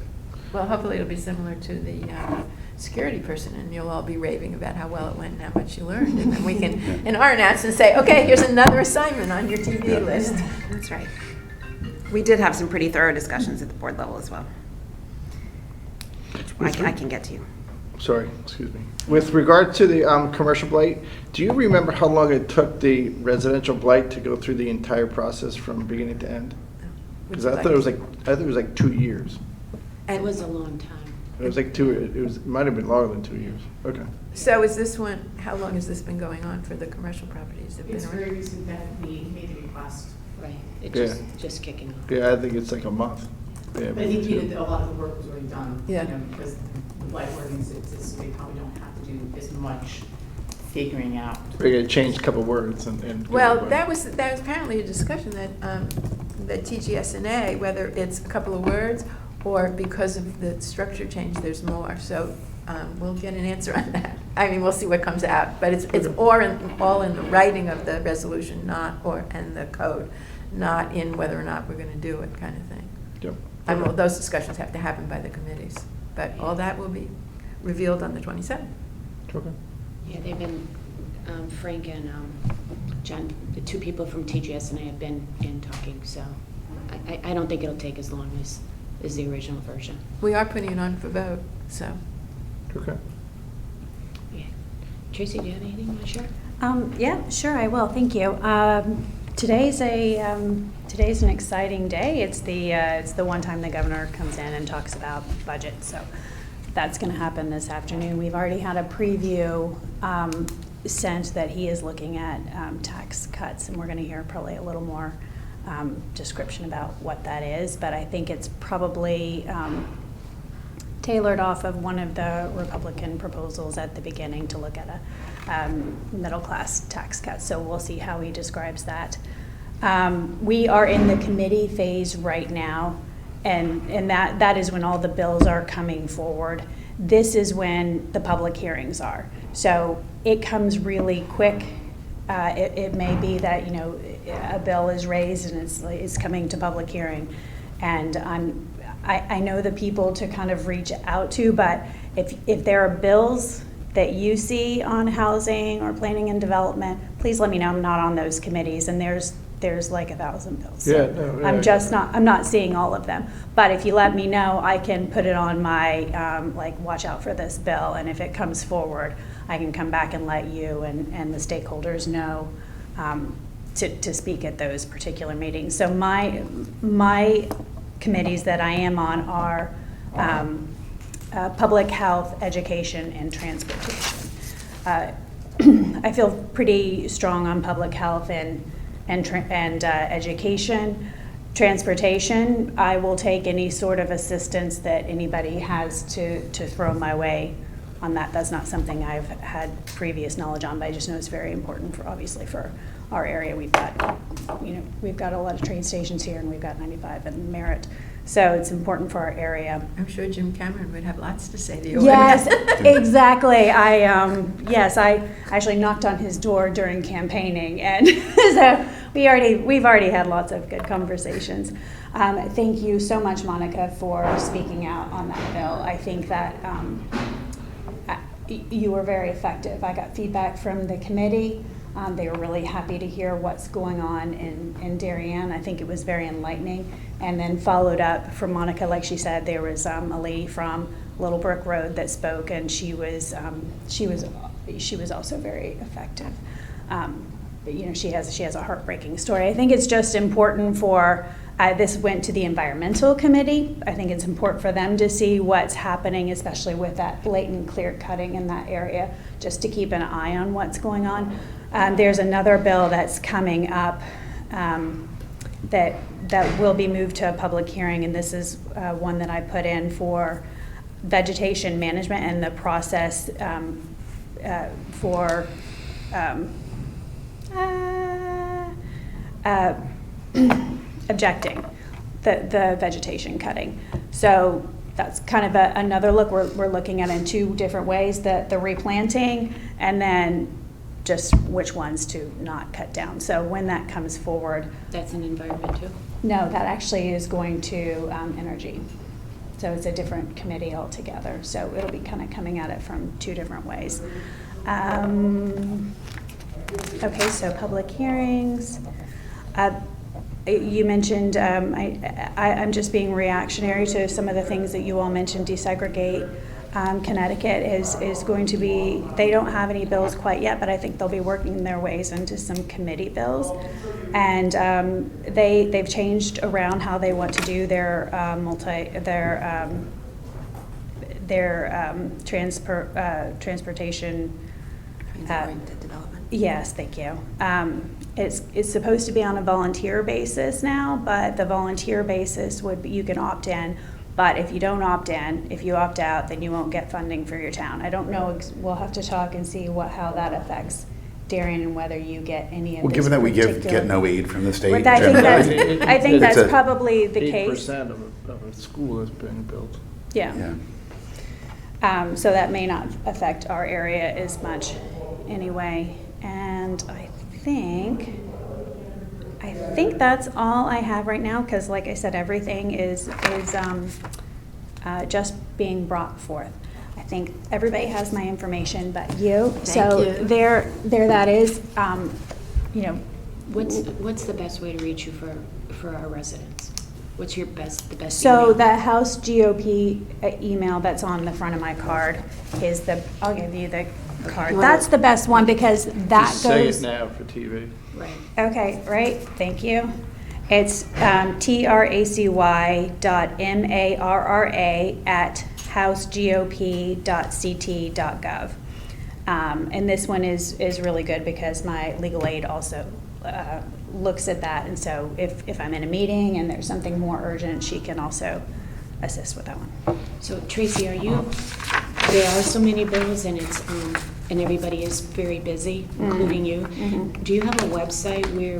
Well, hopefully it'll be similar to the security person, and you'll all be raving about how well it went and how much you learned. And then we can, in our announcement, say, okay, here's another assignment on your TV list. That's right. We did have some pretty thorough discussions at the board level as well. Which I can get to you. Sorry, excuse me. With regard to the commercial blight, do you remember how long it took the residential blight to go through the entire process from beginning to end? Because I thought it was like 2 years. It was a long time. It was like it might have been longer than 2 years. Okay. So is this one, how long has this been going on for the commercial properties? Have been It's around? very recent that we made the request. Right. It's Yeah. just kicking off. Yeah, I think it's like a month. Yeah, But I think, a lot of the work was already done. Yeah. Because the blight ordinance exists, so we probably don't have to do as much figuring out. We're gonna change a couple words and. Well, that was apparently a discussion that TGSNA, whether it's a couple of words or because of the structure change, there's more. So we'll get an answer on that. I mean, we'll see what comes out, but it's all in the writing of the resolution, and the code, not in whether or not we're going to do it, kind of thing. Yep. And well, those discussions have to happen by the committees, but all that will be revealed on the 27th. Okay. Yeah, they've been, Frank and John, the two people from TGSNA have been in talking, so I don't think it'll take as long as the original version. We are putting it on for vote, so. Okay. Yeah. Tracy, do you have anything you want to share? Yeah, sure, I will. Thank you. Today's an exciting day. It's the one time the governor comes in and talks about budget. So that's going to happen this afternoon. We've already had a preview sent that he is looking at tax cuts, and we're going to hear probably a little more description about what that is. But I think it's probably tailored off of one of the Republican proposals at the beginning to look at a middle-class tax cut. So we'll see how he describes that. We are in the committee phase right now, and that is when all the bills are coming forward. This is when the public hearings are. So it comes really quick. It may be that a bill is raised and it's coming to public hearing, and I know the people to kind of reach out to, but if there are bills that you see on housing or planning and development, please let me know. I'm not on those committees, and there's like 1,000 bills. So Yeah, no, yeah. I'm not seeing all of them. But if you let me know, I can put it on my watch out for this bill, and if it comes forward, I can come back and let you and the stakeholders know to speak at those particular meetings. So my committees that I am on are public health, education, and transportation. I feel pretty strong on public health and education. Transportation, I will take any sort of assistance that anybody has to throw my way on that. That's not something I've had previous knowledge on, but I just know it's very important obviously for our area. We've got a lot of train stations here, and we've got 95 and Merritt. So it's important for our area. I'm sure Jim Cameron would have lots to say to you. Yes, exactly. I actually knocked on his door during campaigning, and so we've already had lots of good conversations. Thank you so much, Monica, for speaking out on that bill. I think that you were very effective. I got feedback from the committee. They were really happy to hear what's going on in Darien. I think it was very enlightening. And then followed up from Monica, like she said, there was a lady from Little Brook Road that spoke, and she was also very effective. She has a heartbreaking story. I think it's just important for this went to the environmental committee. I think it's important for them to see what's happening, especially with that blatant clear cutting in that area, just to keep an eye on what's going on. There's another bill that's coming up that will be moved to a public hearing, and this is one that I put in for vegetation management and the process for objecting the vegetation cutting. So that's kind of another look. We're looking at it in two different ways, the replanting and then just which ones to not cut down. So when that comes forward. That's an environment too? No, that actually is going to energy. So it's a different committee altogether. So it'll be kind of coming at it from two different ways. Okay, so public hearings. You mentioned, I'm just being reactionary to some of the things that you all mentioned, desegregate. Connecticut is going to be, they don't have any bills quite yet, but I think they'll be working their ways into some committee bills. And they've changed around how they want to do their transportation. Transit-oriented development. Yes, thank you. It's supposed to be on a volunteer basis now, but the volunteer basis would be, you can opt in. But if you don't opt in, if you opt out, then you won't get funding for your town. I don't know, we'll have to talk and see how that affects Darien and whether you get any of Well, this given that we particular- get no aid from the state. Well, I think generally, I think It's that's a- probably the case. 8% of a school is being built. Yeah. So that may not affect our area as much anyway. And I think that's all I have right now, because like I said, everything is just being brought forth. I think everybody has my information but you. So you. there that is, you know. What's the best way to reach you for our residents? What's the best So email? the House GOP email that's on the front of my card is I'll give you the card. That's the best one because that Just say goes. it now for TV. Right. Okay, right, thank you. It's tracy.marra@housegop.ct.gov. And this one is really good because my legal aid also looks at that. And so if I'm in a meeting and there's something more urgent, she can also assist with that one. So Tracy, there are so many bills and and everybody is very busy, including you. Do you have a website where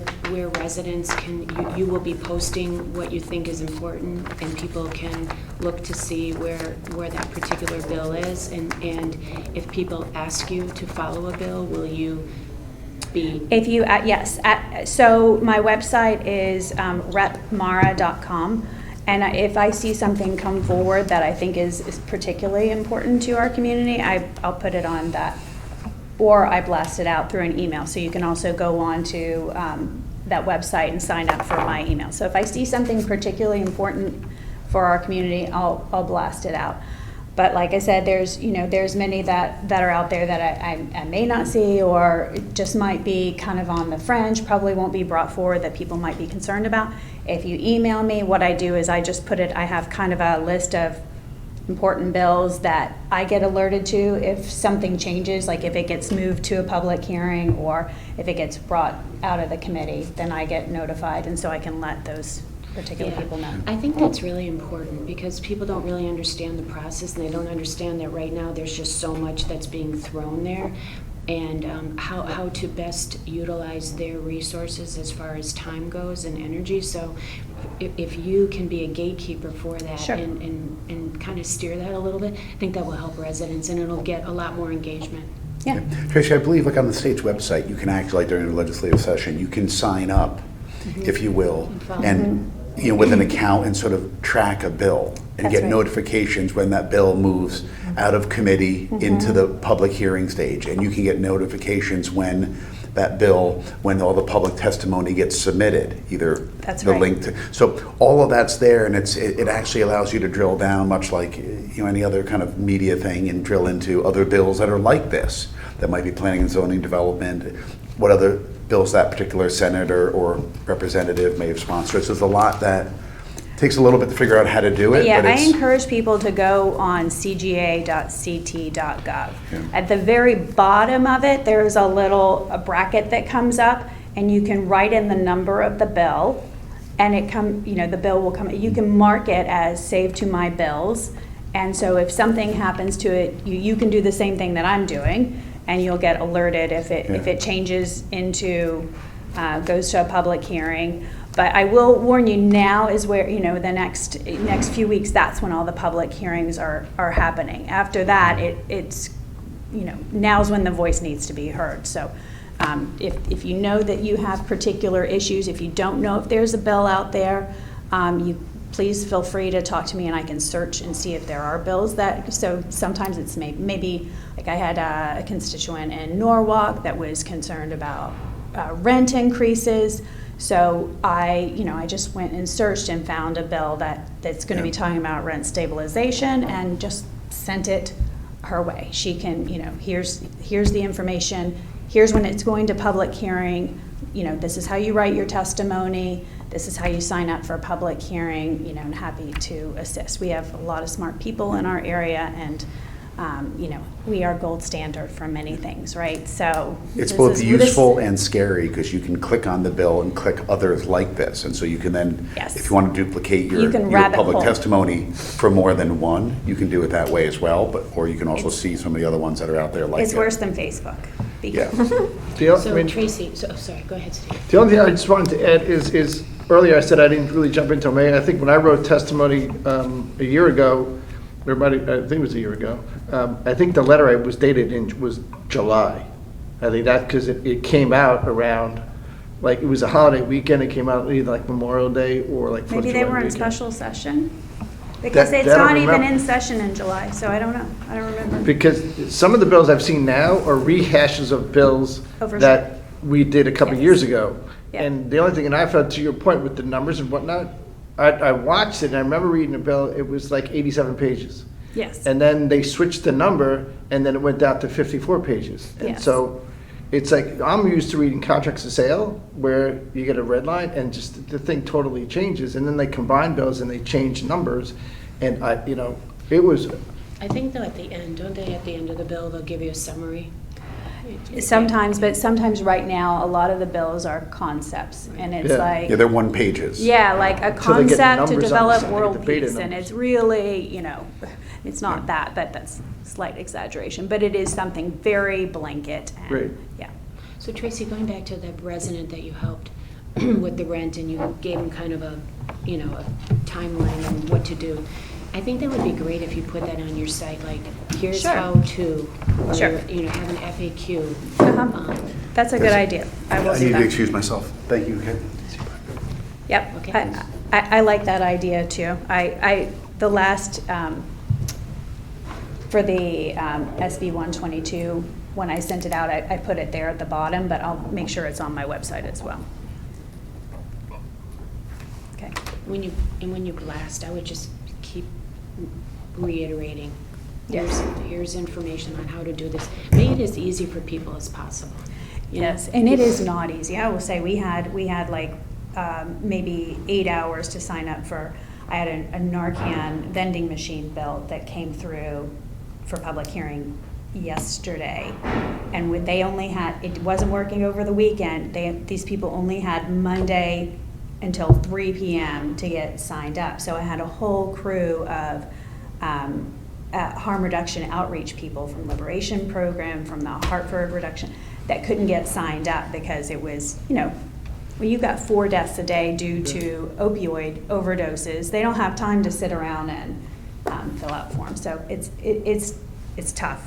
residents you will be posting what you think is important and people can look to see where that particular bill is? And if people ask you to follow a bill, will you be? If you, yes, so my website is repmara.com. And if I see something come forward that I think is particularly important to our community, I'll put it on that, or I blast it out through an email. So you can also go on to that website and sign up for my email. So if I see something particularly important for our community, I'll blast it out. But like I said, there's many that are out there that I may not see, or just might be kind of on the fringe, probably won't be brought forward that people might be concerned about. If you email me, what I do is I just I have kind of a list of important bills that I get alerted to if something changes, like if it gets moved to a public hearing or if it gets brought out of the committee, then I get notified, and so I can let those particular people know. I think that's really important because people don't really understand the process, and they don't understand that right now there's just so much that's being thrown there, and how to best utilize their resources as far as time goes and energy. So if you can be a gatekeeper for that. Sure. and kind of steer that a little bit, I think that will help residents and it'll get a lot more engagement. Yeah. Tracy, I believe like on the state's website, you can actually, during the legislative session, you can sign up, if you will, And follow. and with an account and sort of track a bill and That's get right. notifications when that bill moves out of committee into the public hearing stage. And you can get notifications when that bill, when all the public testimony gets submitted, either That's the right. link to. So all of that's there, and it actually allows you to drill down, much like any other kind of media thing, and drill into other bills that are like this, that might be planning and zoning development, what other bills that particular senator or representative may have sponsored. So there's a lot that Takes a little bit to figure out how to do it, Yeah, but I it's, encourage people to go on cga.ct.gov. Yeah. At the very bottom of it, there's a bracket that comes up, and you can write in the number of the bill, and the bill will come. You can mark it as "Save to my bills," and so if something happens to it, you can do the same thing that I'm doing, and you'll get alerted if it changes into goes to a public hearing. But I will warn you, now is where, the next few weeks, that's when all the public hearings are happening. After that, it's now's when the voice needs to be heard. So if you know that you have particular issues, if you don't know if there's a bill out there, you please feel free to talk to me, and I can search and see if there are bills so sometimes it's maybe like I had a constituent in Norwalk that was concerned about rent increases. So I just went and searched and found a bill that's going to be talking about rent stabilization, and just sent it her way. She can, here's the information. Here's when it's going to public hearing. This is how you write your testimony. This is how you sign up for a public hearing. And happy to assist. We have a lot of smart people in our area, and we are gold standard for many things, right? So it's both useful and scary, because you can click on the bill and click others like this. And so you can then, Yes. if you want to duplicate You your can rabbit public hole. testimony for more than one, you can do it that way as well. Or you can also see some of the other ones that are out there like It's it. worse than Facebook. Yeah. So Tracy, sorry, go ahead, Steve. The only thing I just wanted to add is earlier I said I didn't really jump into May. I think when I wrote testimony a year ago, I think it was a year ago, I think the letter I was dated was July. I think that because it came out around, like, it was a holiday weekend. It came out either like Memorial Day or like 4th of Maybe they July were in weekend. special session? Because it's that I not even remember. in session in July, so I don't know. I don't remember. Because some of the bills I've seen now are rehashes of bills Oh, that we did a couple Yes. years ago. Yeah. And the only thing, and I felt, to your point with the numbers and whatnot, I watched it and I remember reading a bill, it was like 87 pages. Yes. And then they switched the number, and then it went down to 54 pages. And Yes. so it's like, I'm used to reading contracts of sale, where you get a red line, and just the thing totally changes. And then they combine bills and they change numbers, and it was, I think though at the end, don't they, at the end of the bill, they'll give you a summary? Sometimes, but sometimes right now, a lot of the bills are concepts, and it's Yeah. like, Yeah, they're one pages. yeah, like a Until they get concept to numbers on the develop side, world the beta peace, and numbers. it's really, it's not that, but that's slight exaggeration, but it is something very blanket. And, Right. Yeah. So Tracy, going back to the resident that you helped with the rent, and you gave him kind of a timeline on what to do, I think that would be great if you put that on your site, like, here's Sure. how to, or, Sure. have an FAQ. Uh-huh. That's a good idea. I will I do need to that. excuse myself. Thank you, Ken. Yep. Okay. I like that idea too. The last, for the SB 122, when I sent it out, I put it there at the bottom, but I'll make sure it's on my website as well. Okay. When you blast, I would just keep reiterating. Yes. Here's information on how to do this. Make it as easy for people as possible. you know? Yes, and it is not easy. I will say, we had like maybe 8 hours to sign up for, I had a Narcan vending machine built that came through for public hearing yesterday. And they only had, it wasn't working over the weekend. These people only had Monday until 3 p.m. to get signed up. So I had a whole crew of harm reduction outreach people from Liberation Program, from the Hartford Reduction, that couldn't get signed up because it was, well, you've got 4 deaths a day due to opioid overdoses. They don't have time to sit around and fill out forms. So it's tough.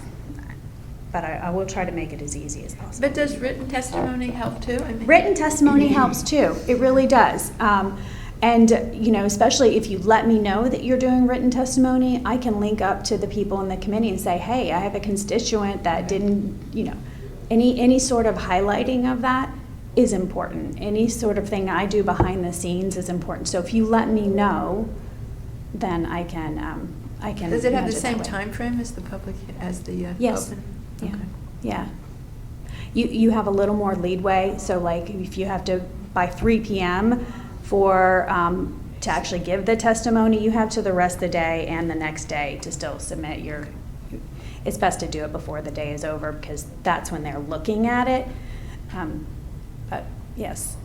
But I will try to make it as easy as possible. But does written testimony help too? I mean, Written testimony helps too. It really does. And, especially if you let me know that you're doing written testimony, I can link up to the people in the committee and say, hey, I have a constituent that didn't, any sort of highlighting of that is important. Any sort of thing I do behind the scenes is important. So if you let me know, then I can does it have manage the that same way. time frame as the Yes. open? Yeah. Okay. Yeah. You have a little more leadway, so like if you have to, by 3 p.m. for to actually give the testimony, you have to the rest of the day and the next day to still submit your, it's best to do it before the day is over because that's when they're looking at it. But yes.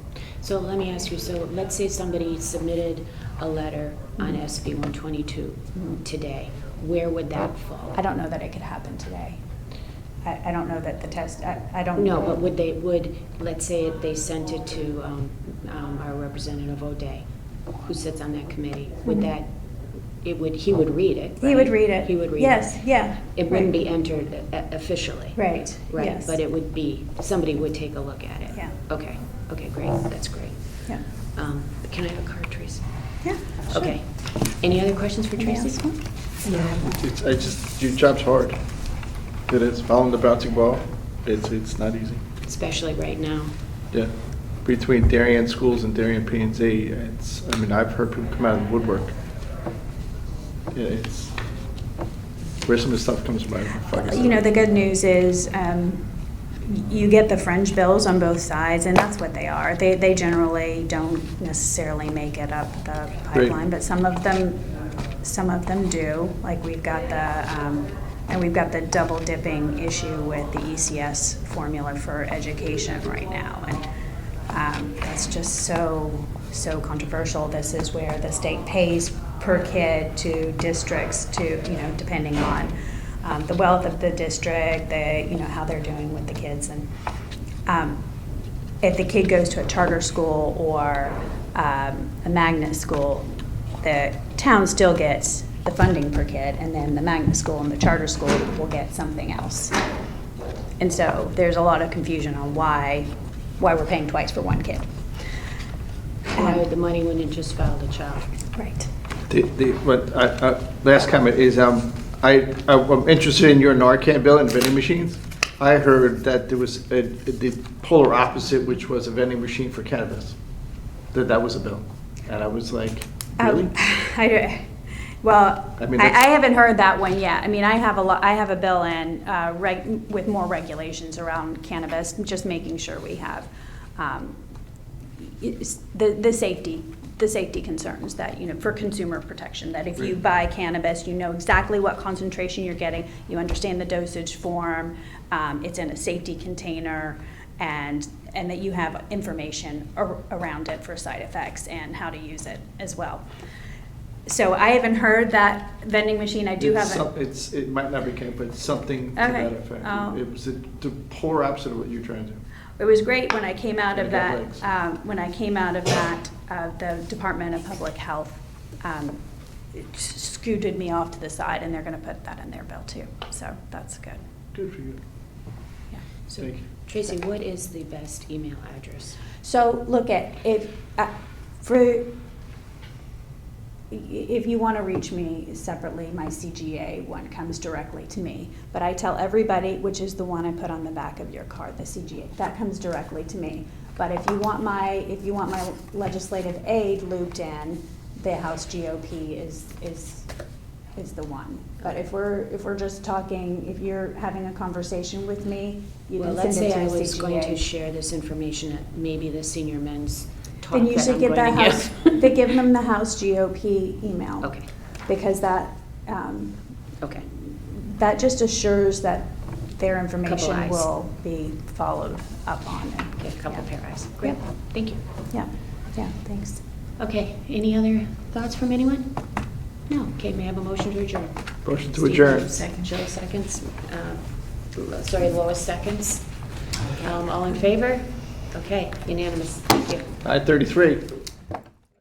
So let me ask you, so let's say somebody submitted a letter on SB 122 today. Where would that fall? I don't know that it could happen today. I don't know that the test, I don't No, know. but let's say they sent it to our representative O'Day, who sits on that committee, would that, he would read it, He would right? read it. He would read it. Yes, yeah. It wouldn't right. be entered officially. Right, Right, yes. but it would be, somebody would take a look at it. Yeah. Okay, great, that's great. Yeah. Can I have a card, Tracy? Yeah, sure. Okay. Any other questions for Anybody Tracy? else? Your job's hard. It is, following the bouncing ball, it's not easy. Especially right now. Yeah, between Darien Schools and Darien P&Z, I've heard people come out of the woodwork. Yeah, it's, where some of the stuff comes from. You know, the good news is you get the fringe bills on both sides, and that's what they are. They generally don't necessarily make it up the pipeline, but some of them do. Like we've got the double dipping issue with the ECS formula for education right now, and that's just so controversial. This is where the state pays per kid to districts to, depending on the wealth of the district, how they're doing with the kids. And if the kid goes to a charter school or a magnet school, the town still gets the funding per kid, and then the magnet school and the charter school will get something else. And so there's a lot of confusion on why we're paying twice for one kid. Why the money when you just filed a child? Right. Last comment is, I'm interested in your Narcan bill and vending machines. I heard that there was the polar opposite, which was a vending machine for cannabis. That was a bill, and I was like, really? Well, I mean, I haven't heard that one yet. I mean, I have a bill in with more regulations around cannabis, just making sure we have the safety concerns that, for consumer protection, that if you buy cannabis, you know exactly what concentration you're getting, you understand the dosage form, it's in a safety container, and that you have information around it for side effects and how to use it as well. So I haven't heard that vending machine. I do have it. It might not be cannabis, but it's something to that effect. Oh. It was the polar opposite of what you're trying to do. It was great when I came out of Yeah, that. The Department of Public Health scooted me off to the side, and they're going to put that in their bill too. So that's good. Good for you. Yeah. So, Thank you. Tracy, what is the best email address? So look at if you want to reach me separately, my CGA one comes directly to me. But I tell everybody, which is the one I put on the back of your card, the CGA, that comes directly to me. But if you want my legislative aid looped in, the House GOP is the one. But if we're just talking, if you're having a conversation with me, you Well, can let's send it say to I the was going to CGA. share this information at maybe the senior men's talk Then you that should I'm get going that to House, give. they give them the House GOP email. Okay, Because that okay. that just assures that their Couple information eyes. will be followed up on. Okay, a couple Yeah. pair eyes. Great, Yep. thank you. Yeah, thanks. Okay, any other thoughts from anyone? No, okay, may I have a motion to adjourn? Motion to Steve, adjourn. Second, Jill seconds. Lois seconds. All in favor? Okay, unanimous, thank you. 9:33.